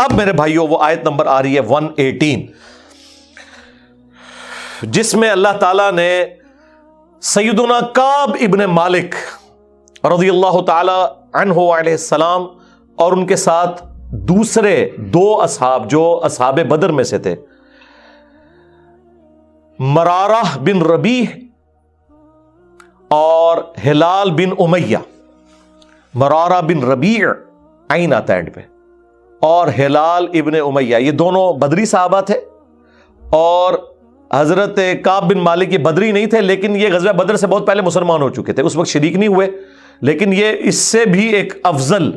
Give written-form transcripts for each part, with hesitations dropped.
اب میرے بھائیوں وہ آیت نمبر آ رہی ہے 118، جس میں اللہ تعالیٰ نے سیدنا کعب ابن مالک رضی اللہ تعالی عنہ علیہ السلام اور ان کے ساتھ دوسرے دو اصحاب جو اصحاب بدر میں سے تھے، مرارہ بن ربیع اور ہلال بن امیہ، مرارہ بن ربیع عین آتا ہے اینڈ پہ، اور ہلال ابن امیہ، یہ دونوں بدری صحابہ تھے، اور حضرت کعب بن مالک یہ بدری نہیں تھے، لیکن یہ غزوہ بدر سے بہت پہلے مسلمان ہو چکے تھے، اس وقت شریک نہیں ہوئے، لیکن یہ اس سے بھی ایک افضل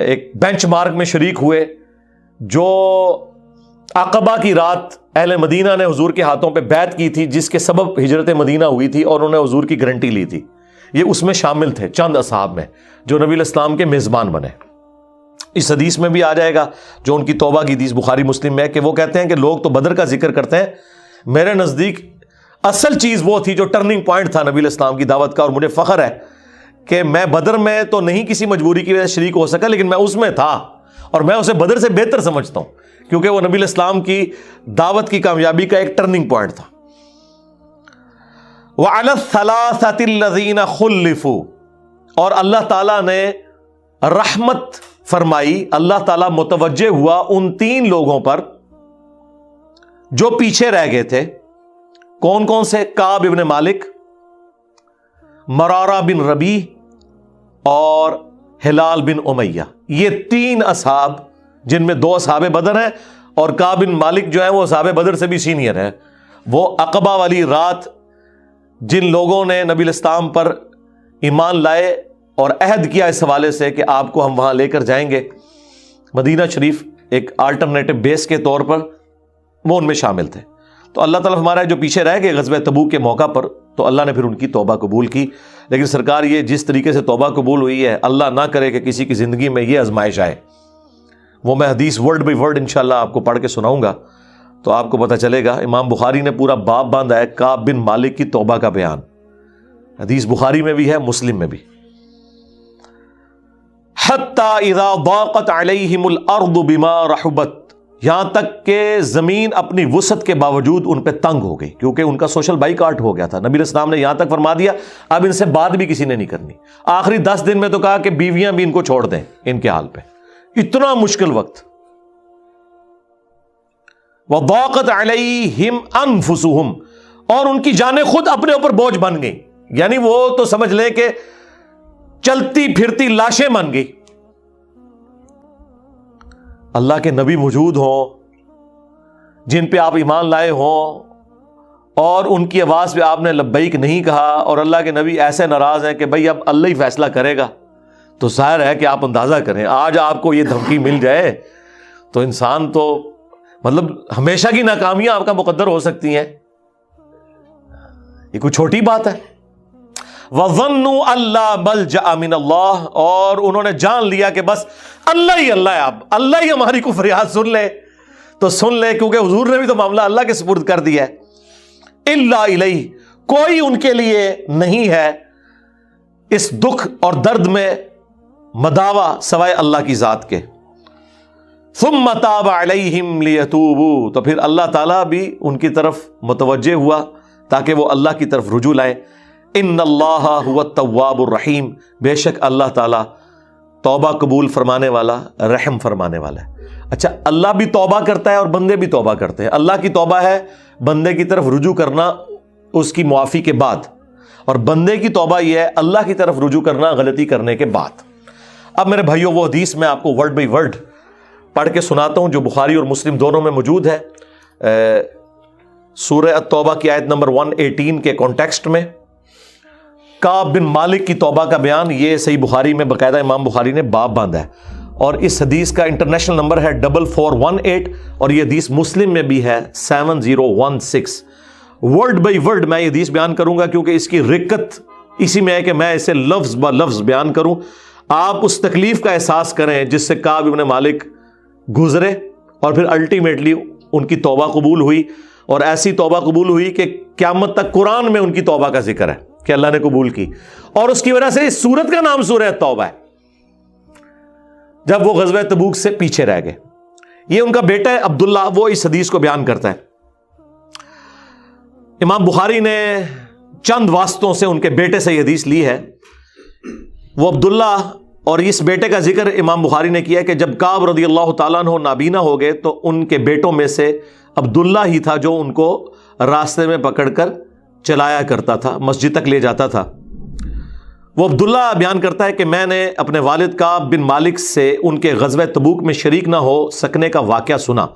ایک بینچ مارک میں شریک ہوئے، جو عقبہ کی رات اہل مدینہ نے حضور کے ہاتھوں پہ بیعت کی تھی، جس کے سبب ہجرت مدینہ ہوئی تھی، اور انہوں نے حضور کی گارنٹی لی تھی، یہ اس میں شامل تھے چند اصحاب میں جو نبی الاسلام کے میزبان بنے۔ اس حدیث میں بھی آ جائے گا جو ان کی توبہ کی حدیث بخاری مسلم میں ہے کہ وہ کہتے ہیں کہ لوگ تو بدر کا ذکر کرتے ہیں، میرے نزدیک اصل چیز وہ تھی جو ٹرننگ پوائنٹ تھا نبی الاسلام کی دعوت کا، اور مجھے فخر ہے کہ میں بدر میں تو نہیں کسی مجبوری کی وجہ سے شریک ہو سکا، لیکن میں اس میں تھا، اور میں اسے بدر سے بہتر سمجھتا ہوں کیونکہ وہ نبی الاسلام کی دعوت کی کامیابی کا ایک ٹرننگ پوائنٹ تھا۔ وَعَلَى الثَّلَاثَةِ الَّذِينَ خُلِّفُوا، اور اللہ تعالیٰ نے رحمت فرمائی، اللہ تعالیٰ متوجہ ہوا ان تین لوگوں پر جو پیچھے رہ گئے تھے۔ کون کون سے؟ کعب ابن مالک، مرارہ بن ربیع اور ہلال بن امیہ، یہ تین اصحاب جن میں دو اصحاب بدر ہیں، اور کعب بن مالک جو ہے وہ اصحاب بدر سے بھی سینئر ہے۔ وہ عقبہ والی رات جن لوگوں نے نبی الاسلام پر ایمان لائے اور عہد کیا اس حوالے سے کہ آپ کو ہم وہاں لے کر جائیں گے مدینہ شریف ایک آلٹرنیٹو بیس کے طور پر، وہ ان میں شامل تھے۔ تو اللہ تعالیٰ ہمارا جو پیچھے رہ گئے غزوہ تبوک کے موقع پر، تو اللہ نے پھر ان کی توبہ قبول کی۔ لیکن سرکار یہ جس طریقے سے توبہ قبول ہوئی ہے، اللہ نہ کرے کہ کسی کی زندگی میں یہ آزمائش آئے، وہ میں حدیث ورڈ بائی ورڈ انشاءاللہ آپ کو پڑھ کے سناؤں گا تو آپ کو پتہ چلے گا۔ امام بخاری نے پورا باب باندھا ہے کعب بن مالک کی توبہ کا بیان، حدیث بخاری میں بھی ہے، مسلم میں بھی۔ حتی اذا ضاقت علیہم الارض بما رحبت، یہاں تک کہ زمین اپنی وسعت کے باوجود ان پہ تنگ ہو گئی، کیونکہ ان کا سوشل بائیکاٹ ہو گیا تھا۔ نبی الاسلام نے یہاں تک فرما دیا اب ان سے بات بھی کسی نے نہیں کرنی، آخری 10 دن میں تو کہا کہ بیویاں بھی ان کو چھوڑ دیں ان کے حال پہ، اتنا مشکل وقت۔ وضاقت علیہم انفسہم، اور ان کی جانیں خود اپنے اوپر بوجھ بن گئی، یعنی وہ تو سمجھ لیں کہ چلتی پھرتی لاشیں بن گئی۔ اللہ کے نبی موجود ہوں جن پہ آپ ایمان لائے ہوں، اور ان کی آواز پہ آپ نے لبیک نہیں کہا، اور اللہ کے نبی ایسے ناراض ہیں کہ بھئی اب اللہ ہی فیصلہ کرے گا، تو ظاہر ہے کہ آپ اندازہ کریں آج آپ کو یہ دھمکی مل جائے تو انسان تو مطلب ہمیشہ کی ناکامیاں آپ کا مقدر ہو سکتی ہیں، یہ کوئی چھوٹی بات ہے۔ وَظَنُّوا أَلَّا مَلْجَأَ مِنَ اللَّهِ، اور انہوں نے جان لیا کہ بس اللہ ہی اللہ ہے، اب اللہ ہی ہماری کو فریاد سن لے تو سن لے، کیونکہ حضور نے بھی تو معاملہ اللہ کے سپرد کر دیا ہے۔ إِلَّا إِلَيْهِ، کوئی ان کے لیے نہیں ہے اس دکھ اور درد میں مداوا سوائے اللہ کی ذات کے۔ ثُمَّ تَابَ عَلَيْهِمْ لِيَتُوبُوا، تو پھر اللہ تعالیٰ بھی ان کی طرف متوجہ ہوا تاکہ وہ اللہ کی طرف رجوع لائیں۔ ان اللہ هو التواب الرحیم، بے شک اللہ تعالیٰ توبہ قبول فرمانے والا، رحم فرمانے والا ہے۔ اچھا، اللہ بھی توبہ کرتا ہے اور بندے بھی توبہ کرتے ہیں۔ اللہ کی توبہ ہے بندے کی طرف رجوع کرنا اس کی معافی کے بعد، اور بندے کی توبہ یہ ہے اللہ کی طرف رجوع کرنا غلطی کرنے کے بعد۔ اب میرے بھائیوں وہ حدیث میں آپ کو ورڈ بائی ورڈ پڑھ کے سناتا ہوں جو بخاری اور مسلم دونوں میں موجود ہے، سورہ التوبہ کی آیت نمبر 118 کے کانٹیکسٹ میں۔ کعب بن مالک کی توبہ کا بیان، یہ صحیح بخاری میں باقاعدہ امام بخاری نے باب باندھا ہے، اور اس حدیث کا انٹرنیشنل نمبر ہے 4418، اور یہ حدیث مسلم میں بھی ہے 7016۔ ورڈ بائی ورڈ میں یہ حدیث بیان کروں گا کیونکہ اس کی رقت اسی میں ہے کہ میں اسے لفظ با لفظ بیان کروں، آپ اس تکلیف کا احساس کریں جس سے کعب بن مالک گزرے، اور پھر الٹیمیٹلی ان کی توبہ قبول ہوئی، اور ایسی توبہ قبول ہوئی کہ قیامت تک قرآن میں ان کی توبہ کا ذکر ہے کہ اللہ نے قبول کی، اور اس کی وجہ سے اس سورت کا نام سورہ توبہ ہے۔ جب وہ غزوہ تبوک سے پیچھے رہ گئے. یہ ان کا بیٹا ہے عبداللہ، وہ اس حدیث کو بیان کرتا ہے. امام بخاری نے چند واسطوں سے ان کے بیٹے سے یہ حدیث لی ہے. وہ عبداللہ اور اس بیٹے کا ذکر امام بخاری نے کیا کہ جب کعب رضی اللہ تعالیٰ عنہ نابینا ہو گئے تو ان کے بیٹوں میں سے عبداللہ ہی تھا جو ان کو راستے میں پکڑ کر چلایا کرتا تھا، مسجد تک لے جاتا تھا. وہ عبداللہ بیان کرتا ہے کہ میں نے اپنے والد کعب بن مالک سے ان کے غزوہ تبوک میں شریک نہ ہو سکنے کا واقعہ سنا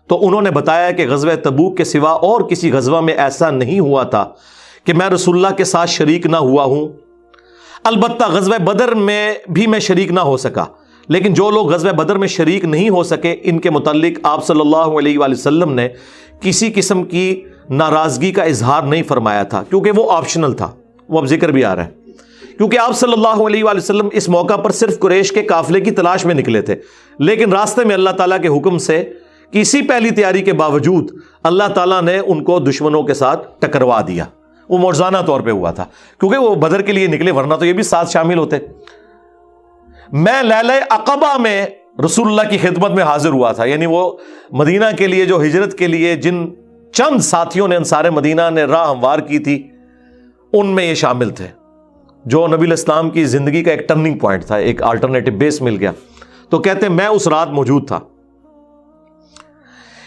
تو انہوں نے بتایا کہ غزوہ تبوک کے سوا اور کسی غزوہ میں ایسا نہیں ہوا تھا کہ میں رسول اللہ کے ساتھ شریک نہ ہوا ہوں. البتہ غزوہ بدر میں بھی میں شریک نہ ہو سکا، لیکن جو لوگ غزوہ بدر میں شریک نہیں ہو سکے ان کے متعلق آپ صلی اللہ علیہ وآلہ وسلم نے کسی قسم کی ناراضگی کا اظہار نہیں فرمایا تھا، کیونکہ وہ آپشنل تھا. وہ اب ذکر بھی آ رہا ہے کیونکہ آپ صلی اللہ علیہ وآلہ وسلم اس موقع پر صرف قریش کے قافلے کی تلاش میں نکلے تھے، لیکن راستے میں اللہ تعالیٰ کے حکم سے کسی پہلی تیاری کے باوجود اللہ تعالیٰ نے ان کو دشمنوں کے ساتھ ٹکروا دیا. وہ موزانہ طور پہ ہوا تھا کیونکہ وہ بدر کے لیے نکلے، ورنہ تو یہ بھی ساتھ شامل ہوتے. میں لیلہ عقبہ میں رسول اللہ کی خدمت میں حاضر ہوا تھا، یعنی وہ مدینہ کے لیے جو ہجرت کے لیے جن چند ساتھیوں نے انصار مدینہ نے راہ ہموار کی تھی ان میں یہ شامل تھے، جو نبی الاسلام کی زندگی کا ایک ٹرننگ پوائنٹ تھا، ایک الٹرنیٹو بیس مل گیا. تو کہتے ہیں میں اس رات موجود تھا.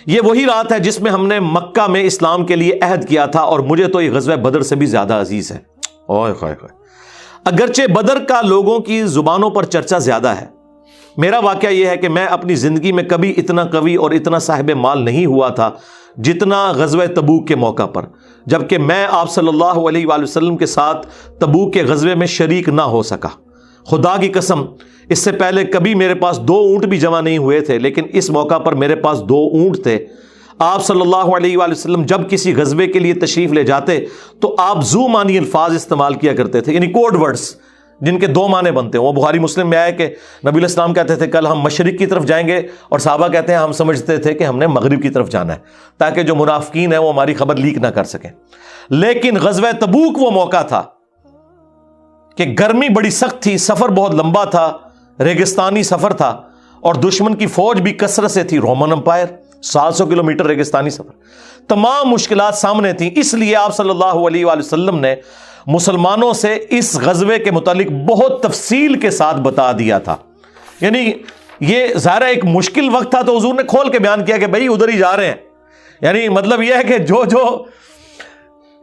یہ وہی رات ہے جس میں ہم نے مکہ میں اسلام کے لیے عہد کیا تھا اور مجھے تو یہ غزوہ بدر سے بھی زیادہ عزیز ہے. اوئے خائے خائے. اگرچہ بدر کا لوگوں کی زبانوں پر چرچا زیادہ ہے، میرا واقعہ یہ ہے کہ میں اپنی زندگی میں کبھی اتنا قوی اور اتنا صاحب مال نہیں ہوا تھا جتنا غزوہ تبوک کے موقع پر، جبکہ میں آپ صلی اللہ علیہ وآلہ وسلم کے ساتھ تبوک کے غزوے میں شریک نہ ہو سکا. خدا کی قسم اس سے پہلے کبھی میرے پاس 2 اونٹ بھی جمع نہیں ہوئے تھے، لیکن اس موقع پر میرے پاس 2 اونٹ تھے. آپ صلی اللہ علیہ وآلہ وسلم جب کسی غزوے کے لیے تشریف لے جاتے تو آپ ذو معنی الفاظ استعمال کیا کرتے تھے، یعنی کوڈ ورڈز جن کے 2 معنی بنتے ہیں. وہ بخاری مسلم میں آیا کہ نبی الاسلام کہتے تھے کل ہم مشرق کی طرف جائیں گے، اور صحابہ کہتے ہیں ہم سمجھتے تھے کہ ہم نے مغرب کی طرف جانا ہے تاکہ جو منافقین ہیں وہ ہماری خبر لیک نہ کر سکیں. لیکن غزوہ تبوک وہ موقع تھا کہ گرمی بڑی سخت تھی، سفر بہت لمبا تھا، ریگستانی سفر تھا، اور دشمن کی فوج بھی کثرت سے تھی. رومن امپائر 700 کلومیٹر ریگستانی سفر، تمام مشکلات سامنے تھیں. اس لیے آپ صلی اللہ علیہ وآلہ وسلم نے مسلمانوں سے اس غزوے کے متعلق بہت تفصیل کے ساتھ بتا دیا تھا. یعنی یہ ظاہر ایک مشکل وقت تھا تو حضور نے کھول کے بیان کیا کہ بھائی ادھر ہی جا رہے ہیں. یعنی مطلب یہ ہے کہ جو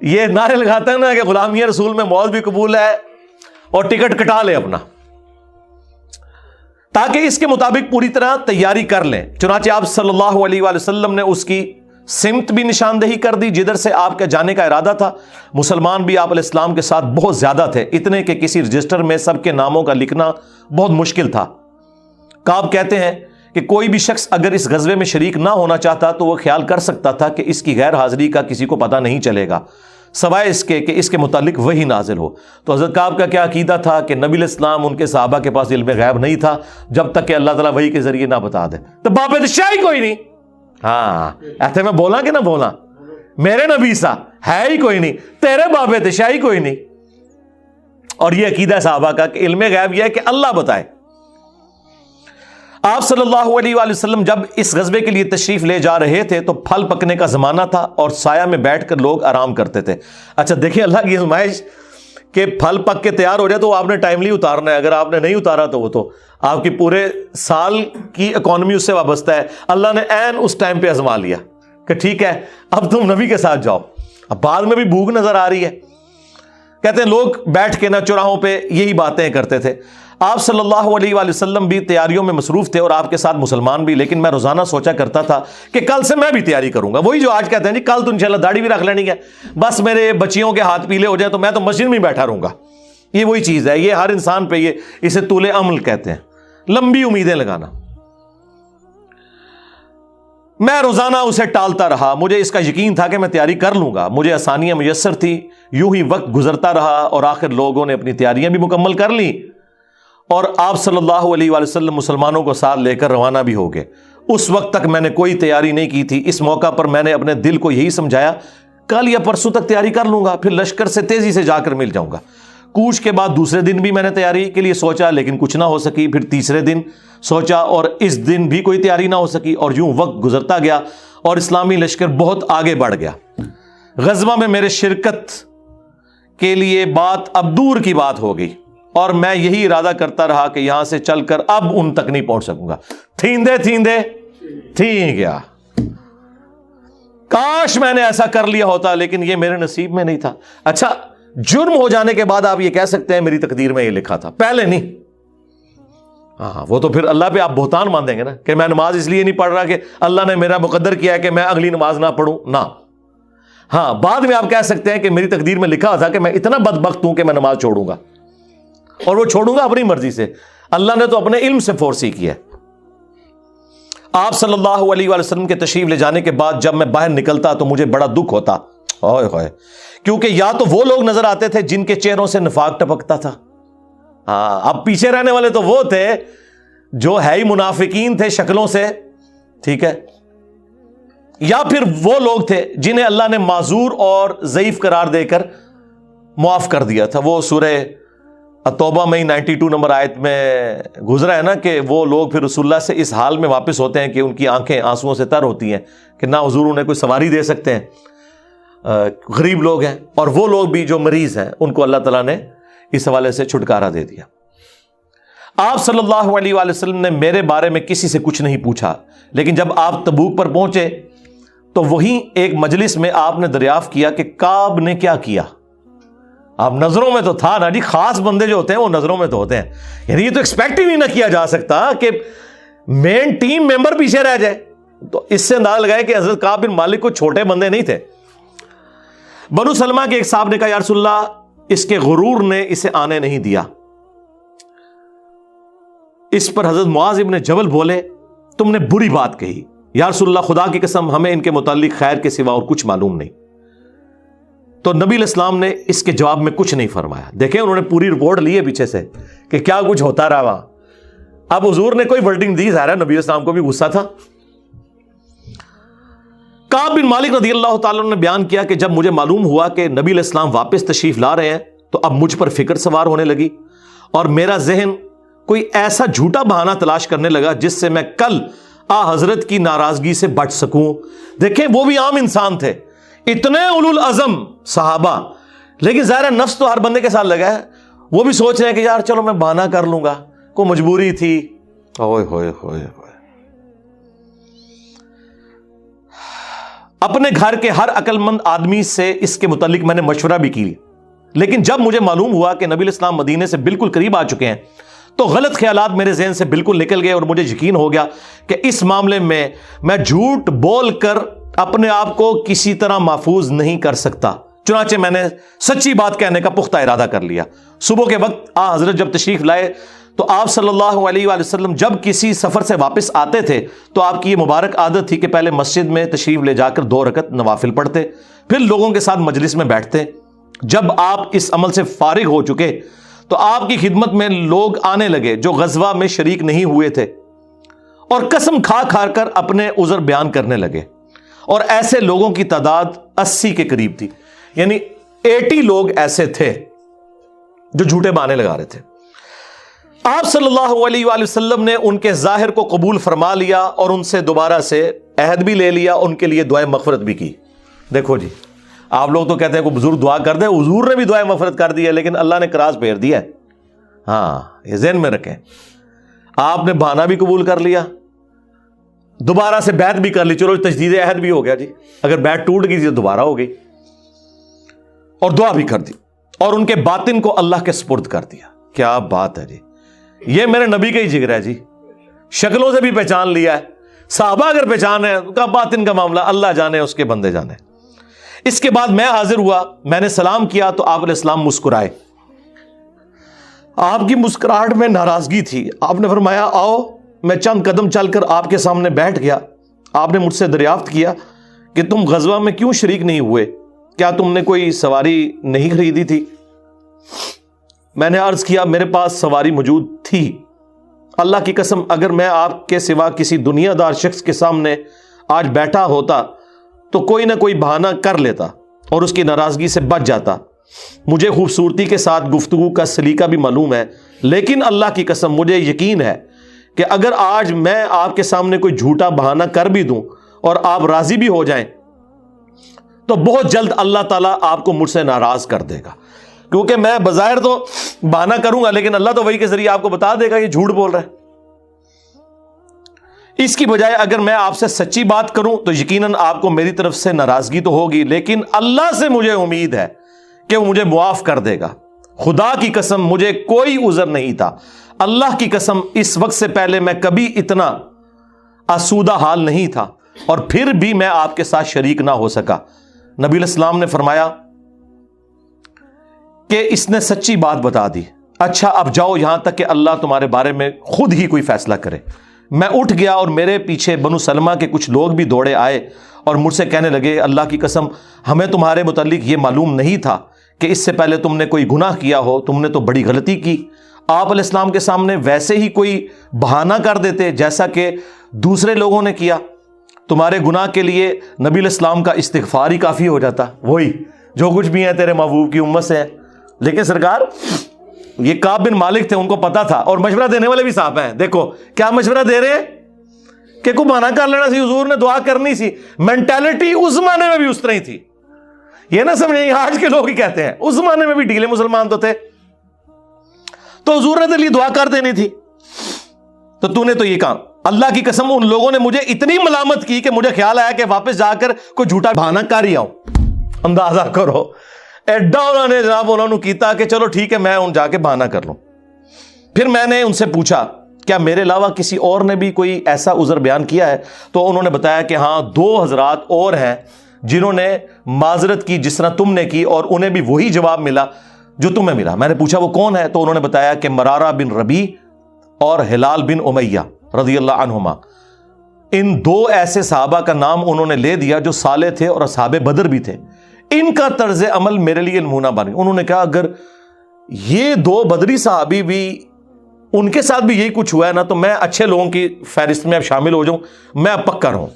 یہ نعرے لگاتے ہیں نا کہ غلامی رسول میں موت بھی قبول ہے اور ٹکٹ کٹا لے اپنا، تاکہ اس کے مطابق پوری طرح تیاری کر لیں. چنانچہ آپ صلی اللہ علیہ وآلہ وسلم نے اس کی سمت بھی نشاندہی کر دی جدھر سے آپ کے جانے کا ارادہ تھا. مسلمان بھی آپ علیہ السلام کے ساتھ بہت زیادہ تھے، اتنے کہ کسی رجسٹر میں سب کے ناموں کا لکھنا بہت مشکل تھا. کعب کہتے ہیں کہ کوئی بھی شخص اگر اس غزوے میں شریک نہ ہونا چاہتا تو وہ خیال کر سکتا تھا کہ اس کی غیر حاضری کا کسی کو پتہ نہیں چلے گا سوائے اس کے کہ اس کے متعلق وحی نازل ہو. تو حضرت کعب کا کیا عقیدہ تھا کہ نبی علیہ السلام ان کے صحابہ کے پاس علم غیب نہیں تھا جب تک کہ اللہ تعالیٰ وحی کے ذریعے نہ بتا دے. تو باب شاہی کوئی نہیں. ہاں ایسے میں بولا کہ نہ بولا، میرے نبی سا ہے ہی کوئی نہیں، تیرے باب شاہی کوئی نہیں. اور یہ عقیدہ صحابہ کا کہ علم غیب یہ ہے کہ اللہ بتائے. آپ صلی اللہ علیہ وآلہ وسلم جب اس غزوے کے لیے تشریف لے جا رہے تھے تو پھل پکنے کا زمانہ تھا اور سایہ میں بیٹھ کر لوگ آرام کرتے تھے. اچھا دیکھیں اللہ کی آزمائش کہ پھل پک کے تیار ہو جائے تو آپ نے ٹائملی اتارنا ہے، اگر آپ نے نہیں اتارا تو وہ تو آپ کی پورے سال کی اکانومی اس سے وابستہ ہے. اللہ نے عین اس ٹائم پہ آزما لیا کہ ٹھیک ہے اب تم نبی کے ساتھ جاؤ. اب بعد میں بھی بھوک نظر آ رہی ہے. کہتے ہیں لوگ بیٹھ کے نہ چوراہوں پہ یہی باتیں کرتے تھے. آپ صلی اللہ علیہ وآلہ وسلم بھی تیاریوں میں مصروف تھے اور آپ کے ساتھ مسلمان بھی، لیکن میں روزانہ سوچا کرتا تھا کہ کل سے میں بھی تیاری کروں گا. وہی جو آج کہتے ہیں جی کل تو انشاءاللہ داڑھی بھی رکھ لینی ہے، بس میرے بچیوں کے ہاتھ پیلے ہو جائیں تو میں تو مسجد میں بیٹھا رہوں گا. یہ وہی چیز ہے، یہ ہر انسان پہ اسے طول عمل کہتے ہیں، لمبی امیدیں لگانا. میں روزانہ اسے ٹالتا رہا. مجھے اس کا یقین تھا کہ میں تیاری کر لوں گا، مجھے آسانیاں میسر تھی. یوں ہی وقت گزرتا رہا اور آخر لوگوں نے اپنی تیاریاں بھی مکمل کر لیں اور آپ صلی اللہ علیہ وآلہ وسلم مسلمانوں کو ساتھ لے کر روانہ بھی ہو گئے. اس وقت تک میں نے کوئی تیاری نہیں کی تھی. اس موقع پر میں نے اپنے دل کو یہی سمجھایا کل یا پرسوں تک تیاری کر لوں گا، پھر لشکر سے تیزی سے جا کر مل جاؤں گا. کوچ کے بعد دوسرے دن بھی میں نے تیاری کے لیے سوچا لیکن کچھ نہ ہو سکی، پھر تیسرے دن سوچا اور اس دن بھی کوئی تیاری نہ ہو سکی، اور یوں وقت گزرتا گیا اور اسلامی لشکر بہت آگے بڑھ گیا۔ غزوہ میں میرے شرکت کے لیے بات اب دور کی بات ہو گئی، اور میں یہی ارادہ کرتا رہا کہ یہاں سے چل کر اب ان تک نہیں پہنچ سکوں گا۔ تھیندے تھی گیا، کاش میں نے ایسا کر لیا ہوتا، لیکن یہ میرے نصیب میں نہیں تھا۔ اچھا، جرم ہو جانے کے بعد آپ یہ کہہ سکتے ہیں میری تقدیر میں یہ لکھا تھا، پہلے نہیں۔ ہاں، وہ تو پھر اللہ پہ آپ بہتان مان دیں گے نا کہ میں نماز اس لیے نہیں پڑھ رہا کہ اللہ نے میرا مقدر کیا ہے کہ میں اگلی نماز نہ پڑھوں، نہ۔ ہاں، بعد میں آپ کہہ سکتے ہیں کہ میری تقدیر میں لکھا تھا کہ میں اتنا بدبخت ہوں کہ میں نماز چھوڑوں گا، اور وہ چھوڑوں گا اپنی مرضی سے، اللہ نے تو اپنے علم سے فورسی کیا ہے۔ آپ صلی اللہ علیہ وآلہ وسلم کے تشریف لے جانے کے بعد جب میں باہر نکلتا تو مجھے بڑا دکھ ہوتا، اوئے ہوئے، کیونکہ یا تو وہ لوگ نظر آتے تھے جن کے چہروں سے نفاق ٹپکتا تھا، ہاں، اب پیچھے رہنے والے تو وہ تھے جو ہے ہی منافقین تھے شکلوں سے، ٹھیک ہے، یا پھر وہ لوگ تھے جنہیں اللہ نے معذور اور ضعیف قرار دے کر معاف کر دیا تھا۔ وہ سورہ توبہ میں 92 نمبر آیت میں گزرا ہے نا کہ وہ لوگ پھر رسول اللہ سے اس حال میں واپس ہوتے ہیں کہ ان کی آنکھیں آنسوؤں سے تر ہوتی ہیں کہ نہ حضور انہیں کوئی سواری دے سکتے ہیں، غریب لوگ ہیں، اور وہ لوگ بھی جو مریض ہیں ان کو اللہ تعالیٰ نے اس حوالے سے چھٹکارا دے دیا۔ آپ صلی اللہ علیہ وآلہ وسلم نے میرے بارے میں کسی سے کچھ نہیں پوچھا، لیکن جب آپ تبوک پر پہنچے تو وہیں ایک مجلس میں آپ نے دریافت کیا کہ کعب نے کیا کیا۔ آپ نظروں میں تو تھا نا جی، خاص بندے جو ہوتے ہیں وہ نظروں میں تو ہوتے ہیں، یعنی یہ تو ایکسپیکٹ ہی نہیں نہ کیا جا سکتا کہ مین ٹیم ممبر پیچھے رہ جائے، تو اس سے اندازہ لگائے کہ حضرت کعب بن مالک کو چھوٹے بندے نہیں تھے۔ بنو سلمہ کے ایک صاحب نے کہا یا رسول اللہ اس کے غرور نے اسے آنے نہیں دیا۔ اس پر حضرت معاذ ابن جبل بولے تم نے بری بات کہی، یا رسول اللہ خدا کی قسم ہمیں ان کے متعلق خیر کے سوا اور کچھ معلوم نہیں۔ تو نبی علیہ السلام نے اس کے جواب میں کچھ نہیں فرمایا۔ دیکھیں انہوں نے پوری رپورٹ لی ہے پیچھے سے کہ کیا کچھ ہوتا رہا وہاں، اب حضور نے کوئی ورڈنگ دی، ظاہر ہے نبی علیہ السلام کو بھی غصہ تھا۔ کعب بن مالک رضی اللہ تعالیٰ نے بیان کیا کہ جب مجھے معلوم ہوا کہ نبی علیہ السلام واپس تشریف لا رہے ہیں تو اب مجھ پر فکر سوار ہونے لگی، اور میرا ذہن کوئی ایسا جھوٹا بہانہ تلاش کرنے لگا جس سے میں کل حضرت کی ناراضگی سے بچ سکوں۔ دیکھیں وہ بھی عام انسان تھے، اتنے اولو العزم صحابہ، لیکن ظاہر نفس تو ہر بندے کے ساتھ لگا ہے، وہ بھی سوچ رہے ہیں کہ یار چلو میں بہانہ کر لوں گا، کوئی مجبوری تھی۔ اوئے ہوئے ہوئے ہوئے، اپنے گھر کے ہر عقل مند آدمی سے اس کے متعلق میں نے مشورہ بھی کی، لیکن جب مجھے معلوم ہوا کہ نبی علیہ السلام مدینے سے بالکل قریب آ چکے ہیں تو غلط خیالات میرے ذہن سے بالکل نکل گئے، اور مجھے یقین ہو گیا کہ اس معاملے میں جھوٹ بول کر اپنے آپ کو کسی طرح محفوظ نہیں کر سکتا، چنانچہ میں نے سچی بات کہنے کا پختہ ارادہ کر لیا۔ صبح کے وقت حضرت جب تشریف لائے تو آپ صلی اللہ علیہ وآلہ وسلم جب کسی سفر سے واپس آتے تھے تو آپ کی یہ مبارک عادت تھی کہ پہلے مسجد میں تشریف لے جا کر 2 رکعت نوافل پڑھتے، پھر لوگوں کے ساتھ مجلس میں بیٹھتے۔ جب آپ اس عمل سے فارغ ہو چکے تو آپ کی خدمت میں لوگ آنے لگے جو غزوہ میں شریک نہیں ہوئے تھے، اور قسم کھا کھا کر اپنے عذر بیان کرنے لگے، اور ایسے لوگوں کی تعداد 80 کے قریب تھی، یعنی 80 لوگ ایسے تھے جو جھوٹے بہانے لگا رہے تھے۔ آپ صلی اللہ علیہ وآلہ وسلم نے ان کے ظاہر کو قبول فرما لیا اور ان سے دوبارہ سے عہد بھی لے لیا، ان کے لیے دعائے مغفرت بھی کی۔ دیکھو جی، آپ لوگ تو کہتے ہیں کوئی بزرگ دعا کر دے، حضور نے بھی دعائے مغفرت کر دی ہے، لیکن اللہ نے کراس پھیر دیا ہے۔ ہاں، یہ ذہن میں رکھیں، آپ نے بہانہ بھی قبول کر لیا، دوبارہ سے بیعت بھی کر لی، چلو تجدید عہد بھی ہو گیا جی، اگر بیعت ٹوٹ گئی تو دوبارہ ہو گئی، اور دعا بھی کر دی، اور ان کے باطن کو اللہ کے سپرد کر دیا۔ کیا بات ہے جی، یہ میرے نبی کا ہی جگر ہے جی، شکلوں سے بھی پہچان لیا ہے، صحابہ اگر پہچان ہے کا باطن کا معاملہ اللہ جانے، اس کے بندے جانے۔ اس کے بعد میں حاضر ہوا، میں نے سلام کیا تو آپ علیہ السلام مسکرائے، آپ کی مسکراہٹ میں ناراضگی تھی۔ آپ نے فرمایا آؤ، میں چند قدم چل کر آپ کے سامنے بیٹھ گیا۔ آپ نے مجھ سے دریافت کیا کہ تم غزوہ میں کیوں شریک نہیں ہوئے، کیا تم نے کوئی سواری نہیں خریدی تھی؟ میں نے عرض کیا میرے پاس سواری موجود تھی، اللہ کی قسم اگر میں آپ کے سوا کسی دنیا دار شخص کے سامنے آج بیٹھا ہوتا تو کوئی نہ کوئی بہانہ کر لیتا اور اس کی ناراضگی سے بچ جاتا، مجھے خوبصورتی کے ساتھ گفتگو کا سلیقہ بھی معلوم ہے، لیکن اللہ کی قسم مجھے یقین ہے کہ اگر آج میں آپ کے سامنے کوئی جھوٹا بہانہ کر بھی دوں اور آپ راضی بھی ہو جائیں تو بہت جلد اللہ تعالیٰ آپ کو مجھ سے ناراض کر دے گا، کیونکہ میں بظاہر تو بہانہ کروں گا لیکن اللہ تو وحی کے ذریعے آپ کو بتا دے گا یہ جھوٹ بول رہا ہے۔ اس کی بجائے اگر میں آپ سے سچی بات کروں تو یقیناً آپ کو میری طرف سے ناراضگی تو ہوگی، لیکن اللہ سے مجھے امید ہے کہ وہ مجھے معاف کر دے گا۔ خدا کی قسم مجھے کوئی عذر نہیں تھا، اللہ کی قسم اس وقت سے پہلے میں کبھی اتنا آسودہ حال نہیں تھا، اور پھر بھی میں آپ کے ساتھ شریک نہ ہو سکا۔ نبی علیہ السلام نے فرمایا کہ اس نے سچی بات بتا دی، اچھا اب جاؤ یہاں تک کہ اللہ تمہارے بارے میں خود ہی کوئی فیصلہ کرے۔ میں اٹھ گیا اور میرے پیچھے بنو سلمہ کے کچھ لوگ بھی دوڑے آئے اور مجھ سے کہنے لگے اللہ کی قسم ہمیں تمہارے متعلق یہ معلوم نہیں تھا کہ اس سے پہلے تم نے کوئی گناہ کیا ہو، تم نے تو بڑی غلطی کی۔ آپ علیہ السلام کے سامنے ویسے ہی کوئی بہانہ کر دیتے جیسا کہ دوسرے لوگوں نے کیا، تمہارے گناہ کے لیے نبی علیہ السلام کا استغفار ہی کافی ہو جاتا، وہی جو کچھ بھی ہیں تیرے محبوب کی امت سے ہیں۔ لیکن سرکار یہ کعب بن مالک تھے، ان کو پتا تھا، اور مشورہ دینے والے بھی صاحب ہیں، دیکھو کیا مشورہ دے رہے ہیں کہ کوئی بہانہ کر لینا سی، حضور نے دعا کرنی سی۔ مینٹالٹی اس زمانے میں بھی اس طرح ہی تھی، یہ نہ سمجھیں آج کے لوگ ہی کہتے ہیں، اس زمانے میں بھی ڈھیلے مسلمان تو تھے، تو حضور نے تیرے لیے دعا کر دینی تھی، تو نے تو یہ کام۔ اللہ کی قسم ان لوگوں نے مجھے اتنی ملامت کی کہ مجھے خیال آیا کہ واپس جا کر کوئی جھوٹا بہانہ کر ہی آؤں۔ اندازہ کرو ایڈا انہوں نے جناب انہوں نے کیتا کہ چلو ٹھیک ہے میں ان جا کے بہانہ کر لوں۔ پھر میں نے ان سے پوچھا کیا میرے علاوہ کسی اور نے بھی کوئی ایسا عذر بیان کیا ہے؟ تو انہوں نے بتایا کہ ہاں 2 حضرات اور ہیں جنہوں نے معذرت کی جس طرح تم نے کی، اور انہیں بھی وہی جواب ملا جو تمہیں ملا۔ میں نے پوچھا وہ کون ہے؟ تو انہوں نے بتایا کہ مرارہ بن ربیع اور ہلال بن امیہ رضی اللہ عنہما۔ ان 2 ایسے صحابہ کا نام انہوں نے لے دیا جو صالح تھے اور اصحاب بدر بھی تھے، ان کا طرز عمل میرے لیے نمونہ بن گیا۔ انہوں نے کہا اگر یہ 2 بدری صحابی بھی ان کے ساتھ بھی یہی کچھ ہوا ہے نا تو میں اچھے لوگوں کی فہرست میں اب شامل ہو جاؤں، میں اب پکا رہوں۔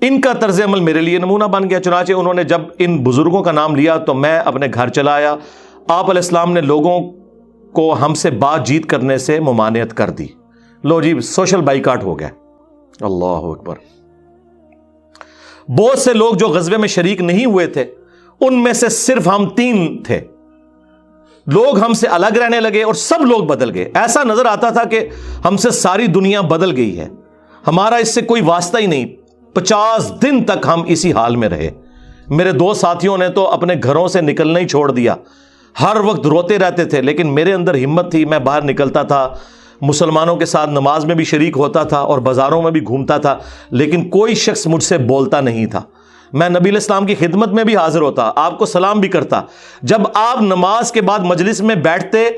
ان کا طرز عمل میرے لیے نمونہ بن گیا۔ چنانچہ انہوں نے جب ان بزرگوں کا نام لیا تو میں اپنے گھر چلا آیا۔ آپ علیہ السلام نے لوگوں کو ہم سے بات چیت کرنے سے ممانعت کر دی۔ لو جی سوشل بائیکاٹ ہو گیا۔ اللہ اکبر۔ بہت سے لوگ جو غزوے میں شریک نہیں ہوئے تھے ان میں سے صرف ہم 3 تھے، لوگ ہم سے الگ رہنے لگے اور سب لوگ بدل گئے۔ ایسا نظر آتا تھا کہ ہم سے ساری دنیا بدل گئی ہے، ہمارا اس سے کوئی واسطہ ہی نہیں۔ 50 دن تک ہم اسی حال میں رہے۔ میرے 2 ساتھیوں نے تو اپنے گھروں سے نکلنا ہی چھوڑ دیا، ہر وقت روتے رہتے تھے، لیکن میرے اندر ہمت تھی، میں باہر نکلتا تھا، مسلمانوں کے ساتھ نماز میں بھی شریک ہوتا تھا اور بازاروں میں بھی گھومتا تھا، لیکن کوئی شخص مجھ سے بولتا نہیں تھا۔ میں نبی علیہ السلام کی خدمت میں بھی حاضر ہوتا، آپ کو سلام بھی کرتا۔ جب آپ نماز کے بعد مجلس میں بیٹھتے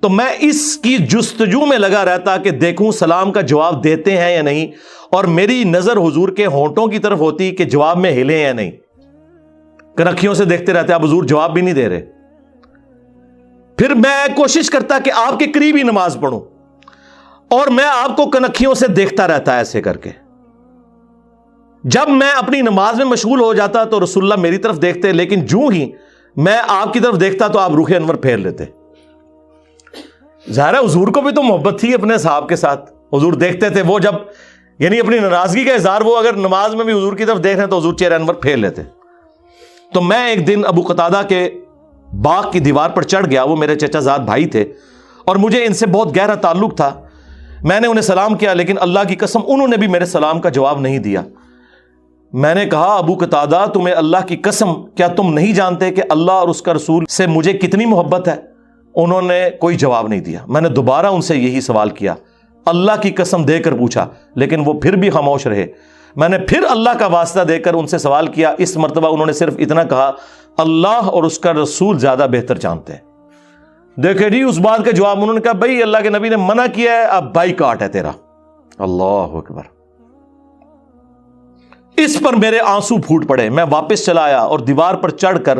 تو میں اس کی جستجو میں لگا رہتا کہ دیکھوں سلام کا جواب دیتے ہیں یا نہیں، اور میری نظر حضور کے ہونٹوں کی طرف ہوتی کہ جواب میں ہلے یا نہیں۔ کنکھیوں سے دیکھتے رہتے، اب حضور جواب بھی نہیں دے رہے۔ پھر میں کوشش کرتا کہ آپ کے قریب ہی نماز پڑھوں، اور میں آپ کو کنکھیوں سے دیکھتا رہتا ایسے کر کے۔ جب میں اپنی نماز میں مشغول ہو جاتا تو رسول اللہ میری طرف دیکھتے، لیکن جو ہی میں آپ کی طرف دیکھتا تو آپ رخ انور پھیر لیتے۔ ظاہر ہے حضور کو بھی تو محبت تھی اپنے صحاب کے ساتھ، حضور دیکھتے تھے، وہ جب یعنی اپنی ناراضگی کا اظہار وہ اگر نماز میں بھی حضور کی طرف دیکھ رہے ہیں تو حضور چہرہ انور پھیر لیتے۔ تو میں ایک دن ابو قتادہ کے باغ کی دیوار پر چڑھ گیا، وہ میرے چچا زاد بھائی تھے اور مجھے ان سے بہت گہرا تعلق تھا۔ میں نے انہیں سلام کیا، لیکن اللہ کی قسم انہوں نے بھی میرے سلام کا جواب نہیں دیا۔ میں نے کہا ابو قتادہ تمہیں اللہ کی قسم کیا تم نہیں جانتے کہ اللہ اور اس کا رسول سے مجھے کتنی محبت ہے؟ انہوں نے کوئی جواب نہیں دیا۔ میں نے دوبارہ ان سے یہی سوال کیا، اللہ کی قسم دے کر پوچھا، لیکن وہ پھر بھی خاموش رہے۔ میں نے پھر اللہ کا واسطہ دے کر ان سے سوال کیا، اس مرتبہ انہوں نے صرف اتنا کہا، اللہ اور اس کا رسول زیادہ بہتر جانتے ہیں۔ دیکھیں جی اس بات کا جواب انہوں نے کہا بھائی اللہ کے نبی نے منع کیا ہے، اب بائیکاٹ ہے تیرا۔ اللہ اکبر۔ اس پر میرے آنسو پھوٹ پڑے۔ میں واپس چلا آیا اور دیوار پر چڑھ کر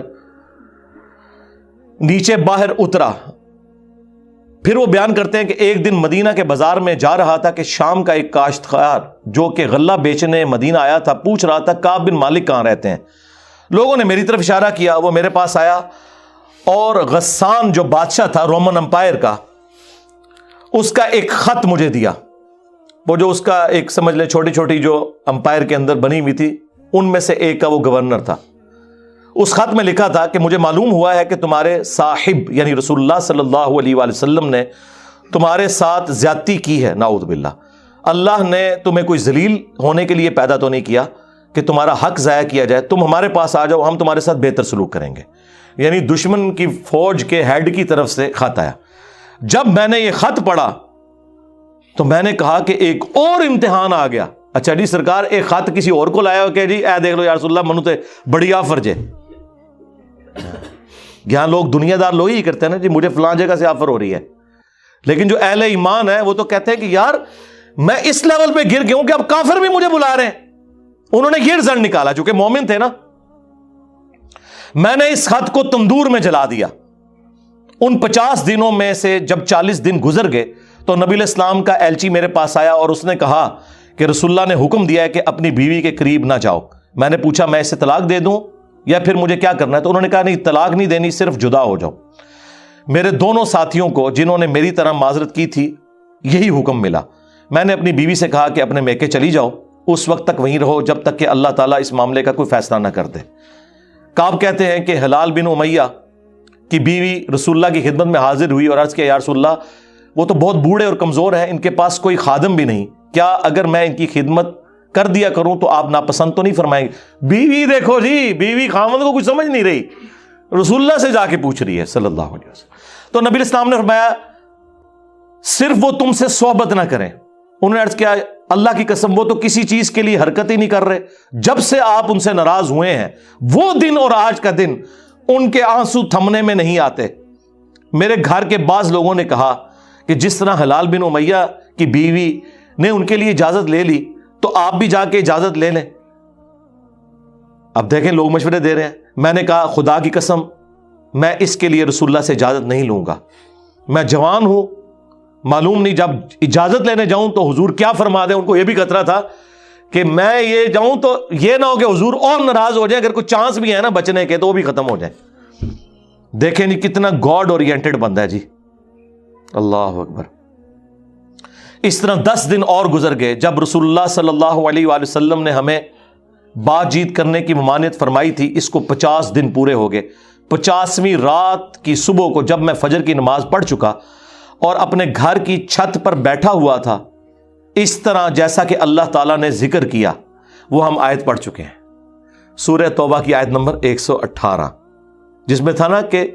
نیچے باہر اترا۔ پھر وہ بیان کرتے ہیں کہ ایک دن مدینہ کے بازار میں جا رہا تھا کہ شام کا ایک کاشتکار جو کہ غلہ بیچنے مدینہ آیا تھا پوچھ رہا تھا کعب بن مالک کہاں رہتے ہیں؟ لوگوں نے میری طرف اشارہ کیا، وہ میرے پاس آیا اور غسان جو بادشاہ تھا رومن امپائر کا، اس کا ایک خط مجھے دیا. وہ جو اس کا ایک سمجھ لیں چھوٹی چھوٹی جو امپائر کے اندر بنی ہوئی تھی ان میں سے ایک کا وہ گورنر تھا. اس خط میں لکھا تھا کہ مجھے معلوم ہوا ہے کہ تمہارے صاحب یعنی رسول اللہ صلی اللہ علیہ وآلہ وسلم نے تمہارے ساتھ زیادتی کی ہے، نعوذ باللہ. اللہ نے تمہیں کوئی ذلیل ہونے کے لیے پیدا تو نہیں کیا کہ تمہارا حق ضائع کیا جائے. تم ہمارے پاس آ جاؤ، ہم تمہارے ساتھ بہتر سلوک کریں گے. یعنی دشمن کی فوج کے ہیڈ کی طرف سے خط آیا. جب میں نے یہ خط پڑھا تو میں نے کہا کہ ایک اور امتحان آ گیا. اچھا جی سرکار ایک خط کسی اور کو لایا ہو کہ جی اے دیکھ لو یا رسول اللہ منو تے بڑی آفر جے. یہاں لوگ دنیا دار لوگ ہی کرتے ہیں نا جی مجھے فلاں جگہ سے آفر ہو رہی ہے، لیکن جو اہل ایمان ہے وہ تو کہتے ہیں کہ یار میں اس لیول پہ گر گیا ہوں کہ اب کافر بھی مجھے بلا رہے ہیں. انہوں نے یہ رزلٹ نکالا چونکہ مومن تھے نا. میں نے اس خط کو تندور میں جلا دیا. ان 50 دنوں میں سے جب 40 دن گزر گئے تو نبی علیہ السلام کا ایلچی میرے پاس آیا اور اس نے کہا کہ رسول اللہ نے حکم دیا ہے کہ اپنی بیوی کے قریب نہ جاؤ. میں نے پوچھا میں اسے طلاق دے دوں یا پھر مجھے کیا کرنا ہے؟ تو انہوں نے کہا نہیں طلاق نہیں دینی، صرف جدا ہو جاؤ. میرے دونوں ساتھیوں کو جنہوں نے میری طرح معذرت کی تھی یہی حکم ملا. میں نے اپنی بیوی سے کہا کہ اپنے میکے چلی جاؤ، اس وقت تک وہیں رہو جب تک کہ اللہ تعالیٰ اس معاملے کا کوئی فیصلہ نہ کر دے. کعب کہتے ہیں کہ ہلال بن امیہ کی بیوی رسول اللہ کی خدمت میں حاضر ہوئی اور عرض کیا یا رسول اللہ وہ تو بہت بوڑھے اور کمزور ہیں، ان کے پاس کوئی خادم بھی نہیں، کیا اگر میں ان کی خدمت کر دیا کروں تو آپ ناپسند تو نہیں فرمائیں گے؟ بیوی دیکھو جی، بیوی خاوند کو کچھ سمجھ نہیں رہی، رسول اللہ سے جا کے پوچھ رہی ہے صلی اللہ علیہ وسلم. تو نبی الاسلام نے فرمایا صرف وہ تم سے صحبت نہ کریں. انہوں نے عرض کیا اللہ کی قسم وہ تو کسی چیز کے لیے حرکت ہی نہیں کر رہے. جب سے آپ ان سے ناراض ہوئے ہیں وہ دن اور آج کا دن ان کے آنسو تھمنے میں نہیں آتے. میرے گھر کے بعض لوگوں نے کہا کہ جس طرح ہلال بن امیہ کی بیوی نے ان کے لیے اجازت لے لی تو آپ بھی جا کے اجازت لے لیں. اب دیکھیں لوگ مشورے دے رہے ہیں. میں نے کہا خدا کی قسم میں اس کے لیے رسول اللہ سے اجازت نہیں لوں گا. میں جوان ہوں، معلوم نہیں جب اجازت لینے جاؤں تو حضور کیا فرما دیں. ان کو یہ بھی خطرہ تھا کہ میں یہ جاؤں تو یہ نہ ہو کہ حضور اور ناراض ہو جائے، اگر کوئی چانس بھی ہے نا بچنے کے تو وہ بھی ختم ہو جائے. دیکھیں نہیں کتنا گاڈ اورینٹڈ بندہ ہے جی، اللہ اکبر. اس طرح 10 دن اور گزر گئے. جب رسول اللہ صلی اللہ علیہ وآلہ وسلم نے ہمیں بات چیت کرنے کی ممانعت فرمائی تھی، اس کو 50 دن پورے ہو گئے. 50ویں رات کی صبح کو جب میں فجر کی نماز پڑھ چکا اور اپنے گھر کی چھت پر بیٹھا ہوا تھا، اس طرح جیسا کہ اللہ تعالیٰ نے ذکر کیا وہ ہم آیت پڑھ چکے ہیں، سورہ توبہ کی آیت نمبر 118، جس میں تھا نا کہ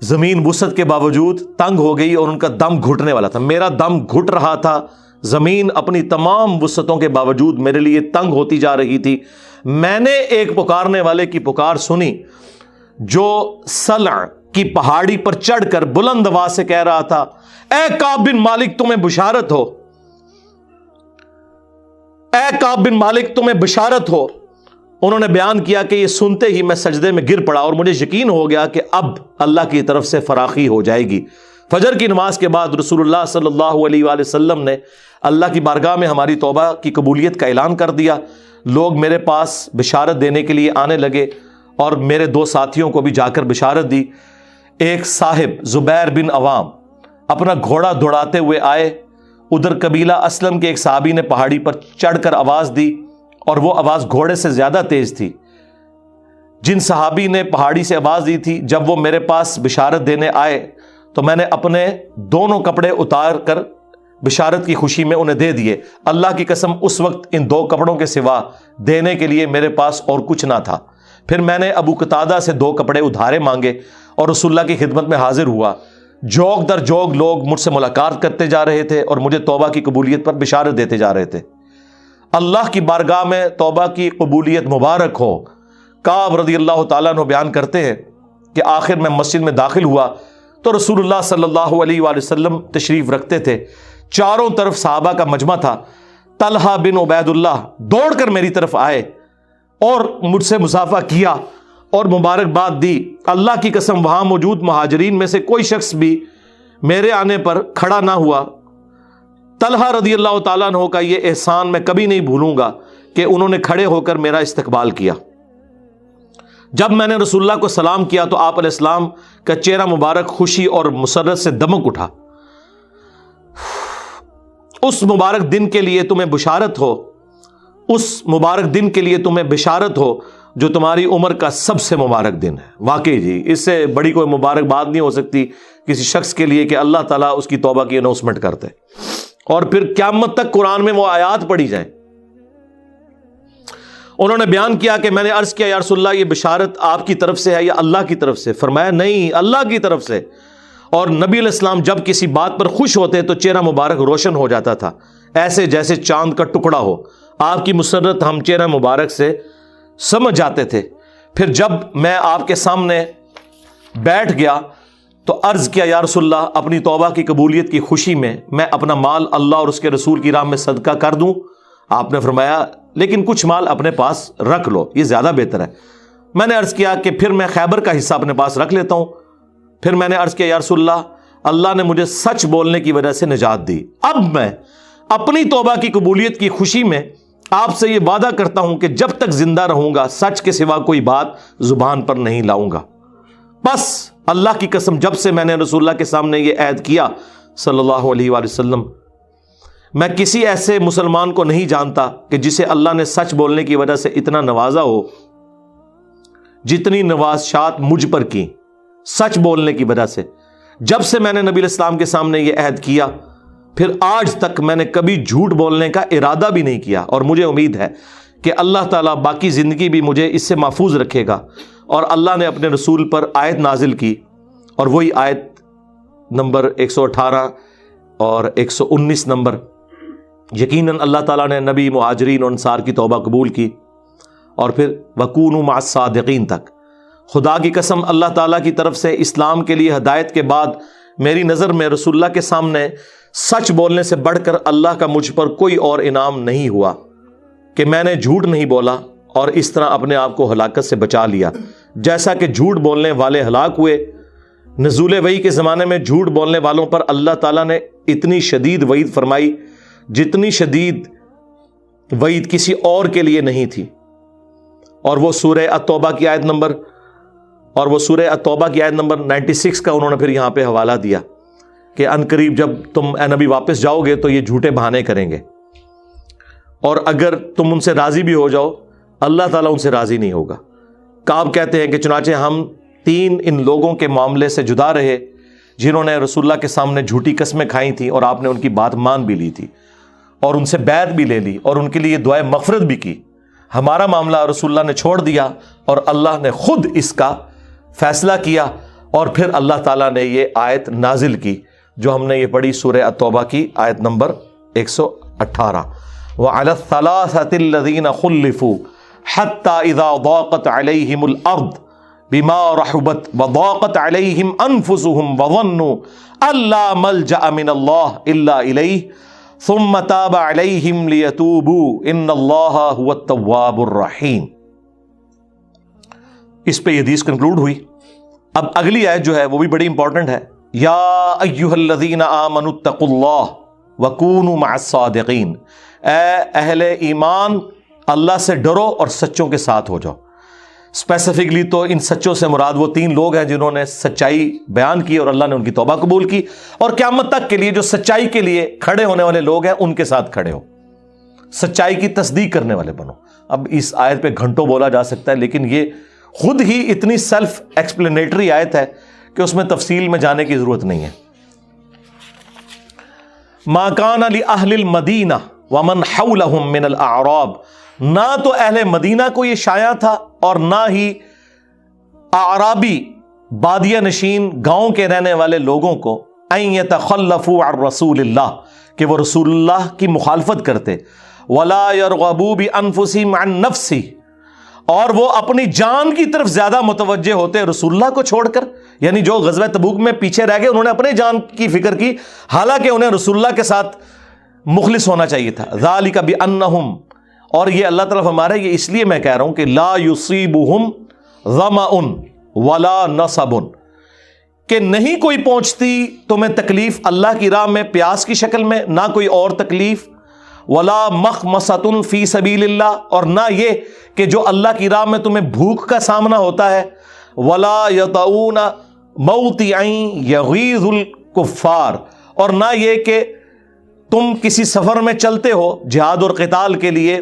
زمین وسعت کے باوجود تنگ ہو گئی اور ان کا دم گھٹنے والا تھا. میرا دم گھٹ رہا تھا، زمین اپنی تمام وسعتوں کے باوجود میرے لیے تنگ ہوتی جا رہی تھی. میں نے ایک پکارنے والے کی پکار سنی جو سلع کی پہاڑی پر چڑھ کر بلند آواز سے کہہ رہا تھا اے کعب بن مالک تمہیں بشارت ہو، اے کعب بن مالک تمہیں بشارت ہو. انہوں نے بیان کیا کہ یہ سنتے ہی میں سجدے میں گر پڑا اور مجھے یقین ہو گیا کہ اب اللہ کی طرف سے فراخی ہو جائے گی. فجر کی نماز کے بعد رسول اللہ صلی اللہ علیہ وآلہ وسلم نے اللہ کی بارگاہ میں ہماری توبہ کی قبولیت کا اعلان کر دیا. لوگ میرے پاس بشارت دینے کے لیے آنے لگے اور میرے 2 ساتھیوں کو بھی جا کر بشارت دی. ایک صاحب زبیر بن عوام اپنا گھوڑا دوڑاتے ہوئے آئے. ادھر قبیلہ اسلم کے ایک صحابی نے پہاڑی پر چڑھ کر آواز دی اور وہ آواز گھوڑے سے زیادہ تیز تھی. جن صحابی نے پہاڑی سے آواز دی تھی جب وہ میرے پاس بشارت دینے آئے تو میں نے اپنے دونوں کپڑے اتار کر بشارت کی خوشی میں انہیں دے دیے. اللہ کی قسم اس وقت ان 2 کپڑوں کے سوا دینے کے لیے میرے پاس اور کچھ نہ تھا. پھر میں نے ابو قتادہ سے 2 کپڑے ادھارے مانگے اور رسول اللہ کی خدمت میں حاضر ہوا. جوگ در جوگ لوگ مجھ سے ملاقات کرتے جا رہے تھے اور مجھے توبہ کی قبولیت پر بشارت دیتے جا رہے تھے. اللہ کی بارگاہ میں توبہ کی قبولیت مبارک ہو. کعب رضی اللہ تعالیٰ عنہ بیان کرتے ہیں کہ آخر میں مسجد میں داخل ہوا تو رسول اللہ صلی اللہ علیہ وآلہ وسلم تشریف رکھتے تھے. چاروں طرف صحابہ کا مجمع تھا. طلحہ بن عبید اللہ دوڑ کر میری طرف آئے اور مجھ سے مصافحہ کیا اور مبارکباد دی. اللہ کی قسم وہاں موجود مہاجرین میں سے کوئی شخص بھی میرے آنے پر کھڑا نہ ہوا. طلحہ رضی اللہ تعالیٰ عنہ کا یہ احسان میں کبھی نہیں بھولوں گا کہ انہوں نے کھڑے ہو کر میرا استقبال کیا. جب میں نے رسول اللہ کو سلام کیا تو آپ علیہ السلام کا چہرہ مبارک خوشی اور مسرت سے دمک اٹھا. اس مبارک دن کے لیے تمہیں بشارت ہو، اس مبارک دن کے لیے تمہیں بشارت ہو جو تمہاری عمر کا سب سے مبارک دن ہے. واقعی جی اس سے بڑی کوئی مبارک بات نہیں ہو سکتی کسی شخص کے لیے کہ اللہ تعالیٰ اس کی توبہ کی اناؤنسمنٹ کرتے اور پھر قیامت تک قرآن میں وہ آیات پڑھی جائیں. انہوں نے بیان کیا کہ میں نے عرض کیا یا رسول اللہ یہ بشارت آپ کی طرف سے ہے یا اللہ کی طرف سے؟ فرمایا نہیں، اللہ کی طرف سے. اور نبی علیہ السلام جب کسی بات پر خوش ہوتے تو چہرہ مبارک روشن ہو جاتا تھا، ایسے جیسے چاند کا ٹکڑا ہو. آپ کی مسرت ہم چہرہ مبارک سے سمجھ جاتے تھے. پھر جب میں آپ کے سامنے بیٹھ گیا تو عرض کیا یا رسول اللہ اپنی توبہ کی قبولیت کی خوشی میں اپنا مال اللہ اور اس کے رسول کی راہ میں صدقہ کر دوں؟ آپ نے فرمایا لیکن کچھ مال اپنے پاس رکھ لو، یہ زیادہ بہتر ہے. میں نے عرض کیا کہ پھر میں خیبر کا حصہ اپنے پاس رکھ لیتا ہوں. پھر میں نے عرض کیا یا رسول اللہ اللہ نے مجھے سچ بولنے کی وجہ سے نجات دی، اب میں اپنی توبہ کی قبولیت کی خوشی میں آپ سے یہ وعدہ کرتا ہوں کہ جب تک زندہ رہوں گا سچ کے سوا کوئی بات زبان پر نہیں لاؤں گا. بس اللہ کی قسم جب سے میں نے رسول اللہ کے سامنے یہ عہد کیا صلی اللہ علیہ وآلہ وسلم، میں کسی ایسے مسلمان کو نہیں جانتا کہ جسے اللہ نے سچ بولنے کی وجہ سے اتنا نوازا ہو جتنی نوازشات مجھ پر کی سچ بولنے کی وجہ سے. جب سے میں نے نبی علیہ السلام کے سامنے یہ عہد کیا پھر آج تک میں نے کبھی جھوٹ بولنے کا ارادہ بھی نہیں کیا، اور مجھے امید ہے کہ اللہ تعالیٰ باقی زندگی بھی مجھے اس سے محفوظ رکھے گا. اور اللہ نے اپنے رسول پر آیت نازل کی، اور وہی آیت نمبر 118 اور 119 نمبر. یقیناً اللہ تعالیٰ نے نبی مہاجرین اور انصار کی توبہ قبول کی، اور پھر وَكُونُوا مَعَ الصَّادِقِينَ تک. خدا کی قسم اللہ تعالیٰ کی طرف سے اسلام کے لیے ہدایت کے بعد میری نظر میں رسول اللہ کے سامنے سچ بولنے سے بڑھ کر اللہ کا مجھ پر کوئی اور انعام نہیں ہوا کہ میں نے جھوٹ نہیں بولا اور اس طرح اپنے آپ کو ہلاکت سے بچا لیا. جیسا کہ جھوٹ بولنے والے ہلاک ہوئے، نزول وحی کے زمانے میں جھوٹ بولنے والوں پر اللہ تعالیٰ نے اتنی شدید وعید فرمائی جتنی شدید وعید کسی اور کے لیے نہیں تھی. اور وہ سورہ التوبہ کی آیت نمبر 96 کا انہوں نے پھر یہاں پہ حوالہ دیا کہ عنقریب جب تم اے نبی واپس جاؤ گے تو یہ جھوٹے بہانے کریں گے، اور اگر تم ان سے راضی بھی ہو جاؤ اللہ تعالیٰ ان سے راضی نہیں ہوگا. کعب کہتے ہیں کہ چنانچہ ہم 3 ان لوگوں کے معاملے سے جدا رہے جنہوں نے رسول اللہ کے سامنے جھوٹی قسمیں کھائی تھیں اور آپ نے ان کی بات مان بھی لی تھی اور ان سے بیعت بھی لے لی اور ان کے لیے دعائے مغفرت بھی کی. ہمارا معاملہ رسول اللہ نے چھوڑ دیا اور اللہ نے خود اس کا فیصلہ کیا، اور پھر اللہ تعالیٰ نے یہ آیت نازل کی جو ہم نے یہ پڑھی سورہ التوبہ کی آیت نمبر 118. وَعَلَى الثَّلَاثَةِ الَّذِينَ خُلِّفُوا حَتَّى إِذَا ضَاقَتْ عَلَيْهِمُ الْأَرْضُ بِمَا رَحُبَتْ وَضَاقَتْ عَلَيْهِمْ أَنفُسُهُمْ وَظَنُّوا أَن لَّا مَلْجَأَ مِنَ اللَّهِ إِلَّا إِلَيْهِ ثُمَّ تَابَ عَلَيْهِمْ لِيَتُوبُوا إِنَّ اللَّهَ هُوَ التَّوَّابُ الرَّحِيمُ. اس پہ یہ حدیث کنکلوڈ ہوئی. اب اگلی آیت جو ہے وہ بھی بڑی امپورٹنٹ ہے. یا ایھا الذین آمنوا اتقوا اللہ وکونوا مع الصادقین. اے اہل ایمان اللہ سے ڈرو اور سچوں کے ساتھ ہو جاؤ. اسپیسیفکلی تو ان سچوں سے مراد وہ 3 لوگ ہیں جنہوں نے سچائی بیان کی اور اللہ نے ان کی توبہ قبول کی، اور قیامت تک کے لیے جو سچائی کے لیے کھڑے ہونے والے لوگ ہیں ان کے ساتھ کھڑے ہو، سچائی کی تصدیق کرنے والے بنو. اب اس آیت پہ گھنٹوں بولا جا سکتا ہے، لیکن یہ خود ہی اتنی سیلف ایکسپلینیٹری آیت ہے کہ اس میں تفصیل میں جانے کی ضرورت نہیں ہے. ما کان لأہل المدینہ ومن حولہم من الاعراب. نہ تو اہل مدینہ کو یہ شایع تھا اور نہ ہی اعرابی بادیہ نشین گاؤں کے رہنے والے لوگوں کو ان یتخلفوا عن رسول اللہ کہ وہ رسول اللہ کی مخالفت کرتے. ولا يرغبوا بانفسهم عن نفسه. اور وہ اپنی جان کی طرف زیادہ متوجہ ہوتے رسول اللہ کو چھوڑ کر. یعنی جو غزوہ تبوک میں پیچھے رہ گئے انہوں نے اپنے جان کی فکر کی، حالانکہ انہیں رسول اللہ کے ساتھ مخلص ہونا چاہیے تھا. ذالک بانہم. اور یہ اللہ تعالیٰ ہمارے یہ اس لیے میں کہہ رہا ہوں کہ لا یصیبہم ظمأ ولا نصب، کہ نہیں کوئی پہنچتی تمہیں تکلیف اللہ کی راہ میں پیاس کی شکل میں، نہ کوئی اور تکلیف، ولا مخمصۃ فی سبیل اللہ، اور نہ یہ کہ جو اللہ کی راہ میں تمہیں بھوک کا سامنا ہوتا ہے، ولا یطعون موطئا یغیظ الکفار، اور نہ یہ کہ تم کسی سفر میں چلتے ہو جہاد اور قتال کے لیے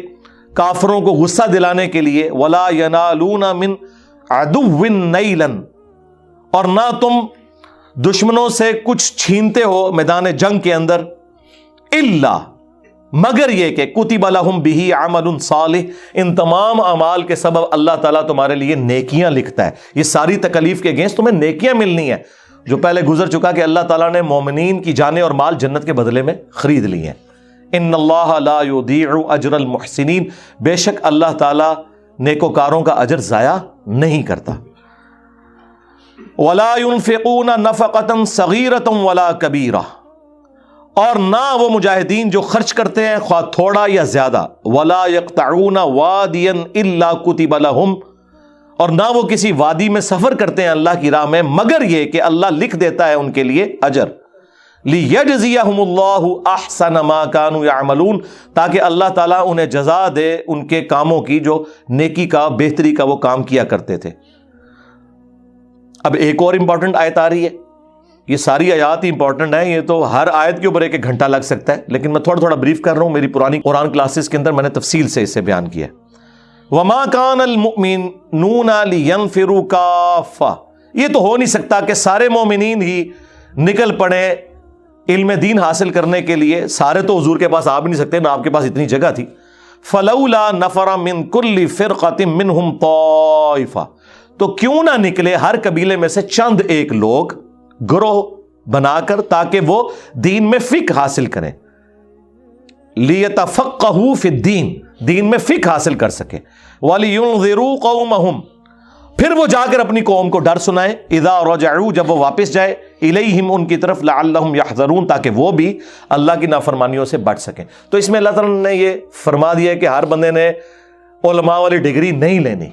کافروں کو غصہ دلانے کے لیے، ولا ینالون من عدو نیلا، اور نہ تم دشمنوں سے کچھ چھینتے ہو میدان جنگ کے اندر، الا مگر یہ کہ کتب لہم بہ عمل صالح، ان تمام اعمال کے سبب اللہ تعالیٰ تمہارے لیے نیکیاں لکھتا ہے. یہ ساری تکلیف کے اگینسٹ تمہیں نیکیاں ملنی ہیں، جو پہلے گزر چکا کہ اللہ تعالیٰ نے مومنین کی جانیں اور مال جنت کے بدلے میں خرید لی ہیں. ان اللہ لا یضیع اجر المحسنین، بے شک اللہ تعالیٰ نیکوکاروں کا اجر ضائع نہیں کرتا. ولا ينفقون نفقة صغيرة ولا كبيرة، اور نہ وہ مجاہدین جو خرچ کرتے ہیں خواہ تھوڑا یا زیادہ، ولا يقطعون واديا الا كتب لهم، اور نہ وہ کسی وادی میں سفر کرتے ہیں اللہ کی راہ میں مگر یہ کہ اللہ لکھ دیتا ہے ان کے لیے اجر. لِيَجْزِيَهُمُ اللَّهُ أَحْسَنَ مَا كَانُوا يَعْمَلُونَ، تاکہ اللہ تعالیٰ انہیں جزا دے ان کے کاموں کی جو نیکی کا بہتری کا وہ کام کیا کرتے تھے. اب ایک اور امپورٹنٹ آیت آ رہی ہے. یہ ساری آیات ہی امپورٹنٹ ہیں، یہ تو ہر آیت کے اوپر ایک ایک گھنٹہ لگ سکتا ہے، لیکن میں تھوڑا تھوڑا بریف کر رہا ہوں. میری پرانی قرآن کلاسز کے اندر میں نے تفصیل سے اسے بیان کیا. وَمَا كَانَ الْمُؤْمِنُونَ لِيَنْفِرُوا كَافَّةً، یہ تو ہو نہیں سکتا کہ سارے مومنین ہی نکل پڑے علم دین حاصل کرنے کے لیے. سارے تو حضور کے پاس آ بھی نہیں سکتے، نہ آپ کے پاس اتنی جگہ تھی. فَلَوْلَا نَفَرَ مِن كُلِّ فِرْقَةٍ مِّنْهُمْ طَائِفَةٌ، تو کیوں نہ نکلے ہر قبیلے میں سے چند ایک لوگ گروہ بنا کر تاکہ وہ دین میں فقہ حاصل کریں. لِيَتَفَقَّهُوا فِي الدِّينِ، دین میں فقہ حاصل کر سکیں. وَلِيُنذِرُوا قَوْمَهُمْ، پھر وہ جا کر اپنی قوم کو ڈر سنائیں. اذا رجعوا، جب وہ واپس جائے، الیہم، ان کی طرف، لعلہم یحذرون، تاکہ وہ بھی اللہ کی نافرمانیوں سے بچ سکیں. تو اس میں اللہ تعالیٰ نے یہ فرما دیا کہ ہر بندے نے علماء والی ڈگری نہیں لینی،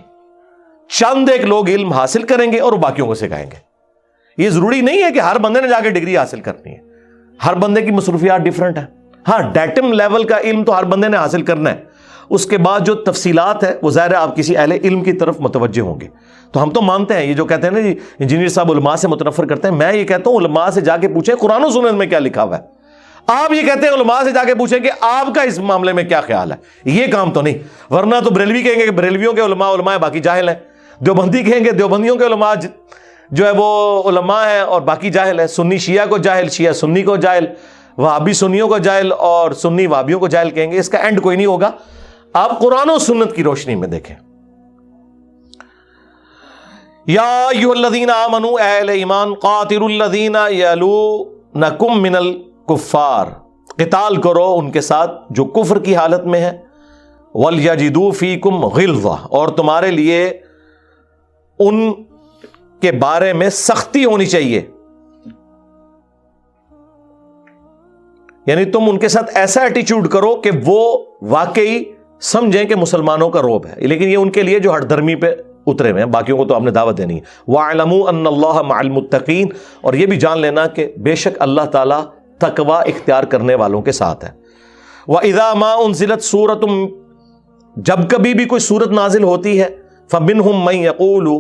چند ایک لوگ علم حاصل کریں گے اور باقیوں کو سکھائیں گے. یہ ضروری نہیں ہے کہ ہر بندے نے جا کے ڈگری حاصل کرنی ہے، ہر بندے کی مصروفیات ڈیفرنٹ ہیں. ہاں ڈیٹم لیول کا علم تو ہر بندے نے حاصل کرنا ہے، اس کے بعد جو تفصیلات ہے وہ ظاہر ہے آپ کسی اہل علم کی طرف متوجہ ہوں گے. تو ہم تو مانتے ہیں، یہ جو کہتے ہیں نا جی انجینئر صاحب علماء سے متنفر کرتے ہیں، میں یہ کہتا ہوں علماء سے جا کے پوچھیں قرآن و سنت میں کیا لکھا ہوا ہے. آپ یہ کہتے ہیں علماء سے جا کے پوچھیں کہ آپ کا اس معاملے میں کیا خیال ہے. یہ کام تو نہیں، ورنہ تو بریلوی کہیں گے کہ بریلویوں کے علماء باقی جاہل ہیں، دیوبندی کہیں گے دیوبندیوں کے علماء جو ہے وہ علماء ہیں اور باقی جاہل ہے. سنی شیعہ کو جاہل، شیعہ سنی کو جاہل، وہابی سنیوں کو جاہل اور سنی وہابیوں کو جاہل کہیں گے. اس کا اینڈ کوئی نہیں ہوگا. آپ قرآن و سنت کی روشنی میں دیکھیں. یا ایھا الذین آمنوا، اے اہل ایمان، قاتلوا الذین یلونکم من الکفار، قتال کرو ان کے ساتھ جو کفر کی حالت میں ہے. ولیجدوا فیکم غلظہ، اور تمہارے لیے ان کے بارے میں سختی ہونی چاہیے. یعنی تم ان کے ساتھ ایسا ایٹیچیوڈ کرو کہ وہ واقعی سمجھیں کہ مسلمانوں کا روب ہے، لیکن یہ ان کے لیے جو ہٹ دھرمی پہ اترے ہوئے ہیں، باقیوں کو تو آپ نے دعوت دینی ہے. وَاعْلَمُوا أَنَّ اللَّهَ مَعَ الْمُتَّقِينَ، اور یہ بھی جان لینا کہ بے شک اللہ تعالیٰ تقوی اختیار کرنے والوں کے ساتھ ہے. وَإِذَا مَا أُنزِلَتْ سُورَةٌ، جب کبھی بھی کوئی سورت نازل ہوتی ہے، فَمِنْهُمْ مَن يَقُولُ،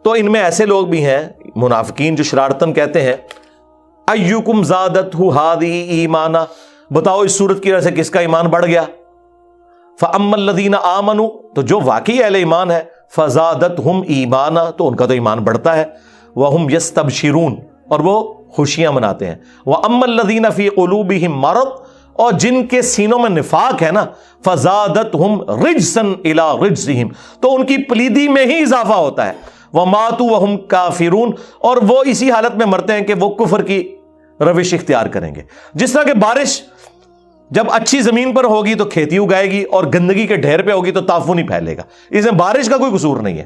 تو ان میں ایسے لوگ بھی ہیں منافقین جو شرارتاً کہتے ہیں، اَيُّكُمْ زَادَتْهُ هَذِهِ ایمانا، بتاؤ اس سورت کی وجہ سے کس کا ایمان بڑھ گیا. فَأَمَّا الَّذِينَ آمَنُوا، تو جو واقعی اہل ایمان ہے، فَزَادَتْهُمْ ایمانا، تو ان کا تو ایمان بڑھتا ہے. وَهُمْ يَسْتَبْشِرُونَ، اور وہ خوشیاں مناتے ہیں. وَأَمَّا الَّذِينَ فِي قُلُوبِهِمْ مَرَضٌ، اور جن کے سینوں میں نفاق ہے نا، فَزَادَتْهُمْ رِجْسًا إِلَىٰ رِجْسِهِمْ، تو ان کی پلیدی میں ہی اضافہ ہوتا ہے. وَمَاتُوا وَهُمْ كَافِرُونَ، اور وہ اسی حالت میں مرتے ہیں کہ وہ کفر کی روش اختیار کریں گے. جس طرح کہ بارش جب اچھی زمین پر ہوگی تو کھیتی اگائے گی، اور گندگی کے ڈھیر پہ ہوگی تو تعفن ہی پھیلے گا. اس میں بارش کا کوئی قصور نہیں ہے.